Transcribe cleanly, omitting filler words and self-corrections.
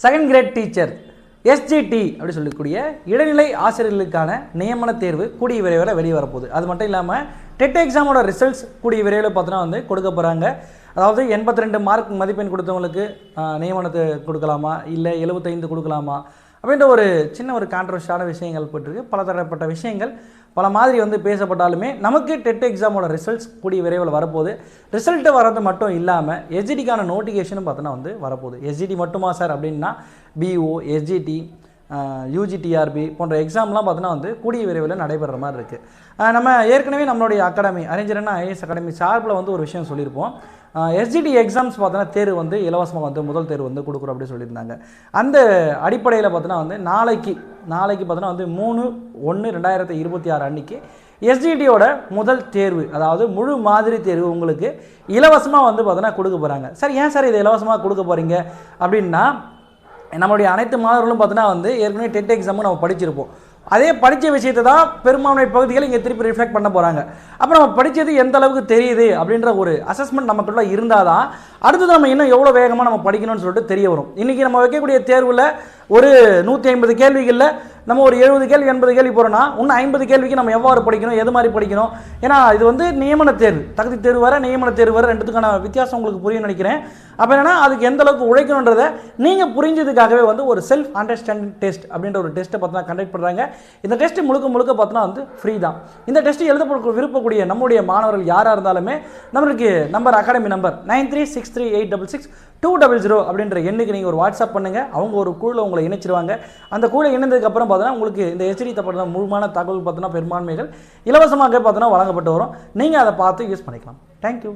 Second grade teacher SGT அப்படி சொல்லக்கூடிய இடைநிலை ஆசிரியர்களுக்கான நியமன தேர்வு கூடிய விரைவில் வெளியே வரப்போகுது. அது மட்டும் இல்லாமல் டெட் எக்ஸாமோட ரிசல்ட்ஸ் கூடிய விரைவில் பார்த்தோன்னா வந்து கொடுக்க போகிறாங்க. அதாவது 82 மார்க் மதிப்பெண் கொடுத்தவங்களுக்கு நியமனத்தை கொடுக்கலாமா, இல்லை 75 கொடுக்கலாமா அப்படின்ற ஒரு சின்ன ஒரு கான்ட்ரவர்ஷியான விஷயங்கள் போட்டிருக்கு. பல தரப்பட்ட விஷயங்கள் பல மாதிரி வந்து பேசப்பட்டாலுமே நமக்கு டெட் எக்ஸாமோட ரிசல்ட்ஸ் கூடிய விரைவில் வரப்போகுது. ரிசல்ட்டு வரது மட்டும் இல்லாமல் எஸ்ஜிடிக்கான நோட்டிஃபிகேஷனும் பார்த்தோன்னா வந்து வரப்போகுது. எஸ்ஜிடி மட்டுமா சார் அப்படின்னா பிஓ, எஸ்ஜிடி, யூஜிடிஆர்பி போன்ற எக்ஸாம்லாம் பார்த்தோன்னா வந்து கூடிய விரைவில் நடைபெற மாதிரி இருக்குது. நம்ம ஏற்கனவே நம்மளுடைய அகாடமி அறிஞரண்ணா ஐஏஎஸ் அகாடமி சார்பில் வந்து ஒரு விஷயம் சொல்லியிருப்போம். எஸ்ஜிடி எக்ஸாம்ஸ் பார்த்தோன்னா தேர்வு வந்து இலவசமாக வந்து முதல் தேர்வு வந்து கொடுக்குறோம் அப்படின்னு சொல்லியிருந்தாங்க. அந்த அடிப்படையில் பார்த்தோன்னா வந்து நாளைக்கு பார்த்தோன்னா வந்து 3/1/2026 அன்றைக்கி எஸ்ஜிடியோட முதல் தேர்வு, அதாவது முழு மாதிரி தேர்வு உங்களுக்கு இலவசமாக வந்து பார்த்தோன்னா கொடுக்க போகிறாங்க. சார் ஏன் சார் இதை இலவசமாக கொடுக்க போகிறீங்க அப்படின்னா, நம்மளுடைய அனைத்து மாணவர்களும் பார்த்தோன்னா வந்து ஏற்கனவே டெட் எக்ஸாமும் நம்ம படிச்சிருப்போம். அதே படித்த விஷயத்தை தான் பெரும்பான்மை பகுதிகள் இங்கே திருப்பி ரிஃப்ளெக்ட் பண்ண போகிறாங்க. அப்போ நம்ம படித்தது எந்த அளவுக்கு தெரியுது அப்படின்ற ஒரு அசஸ்மெண்ட் நமக்குள்ள இருந்தால் தான் அடுத்தது நம்ம இன்னும் எவ்வளோ வேகமாக நம்ம படிக்கணும்னு சொல்லிட்டு தெரிய வரும். இன்றைக்கி நம்ம வைக்கக்கூடிய தேர்வில் ஒரு 150 கேள்விகளில் நம்ம ஒரு 70 கேள்வி 80 கேள்வி போகிறோன்னா இன்னும் 50 கேள்விக்கு நம்ம எவ்வாறு படிக்கணும், எது மாதிரி படிக்கணும். ஏன்னா இது வந்து நியமன தேர்வு, தகுதி தேர்வு வர நியமன தேர்வு வர ரெண்டுத்துக்கான வித்தியாசம் உங்களுக்கு புரியும் நினைக்கிறேன். அப்போ என்னன்னா அதுக்கு எந்த அளவுக்கு உழைக்கணுன்றதை நீங்கள் புரிஞ்சதுக்காகவே வந்து ஒரு செல்ஃப் அண்டர்ஸ்டாண்டிங் டெஸ்ட் அப்படின்ற ஒரு டெஸ்ட்டை பார்த்தோன்னா கண்டக்ட் பண்ணுறாங்க. இந்த டெஸ்ட் முழுக்க பார்த்தோன்னா வந்து ஃப்ரீ தான். இந்த டெஸ்ட் எழுத விருப்பக்கூடிய நம்முடைய மாணவர்கள் யாராக இருந்தாலுமே நம்மளுக்கு அகாடமி நம்பர் 9363866200 அப்படின்ற எண்ணுக்கு நீங்கள் ஒரு வாட்ஸ்அப் பண்ணுங்கள். அவங்க ஒரு குழுவில் உங்களை இணைச்சிருவாங்க. அந்த குழுவில் இணைந்ததுக்கப்புறம் பார்த்தோன்னா உங்களுக்கு இந்த எஸ்ஜிடி தப்போட முழுமையான தகவல் பார்த்தோன்னா பெரும்பான்மைகள் இலவசமாக பார்த்தோன்னா வழங்கப்பட்டு வரும். நீங்கள் அதை பார்த்து யூஸ் பண்ணிக்கலாம். தேங்க்யூ.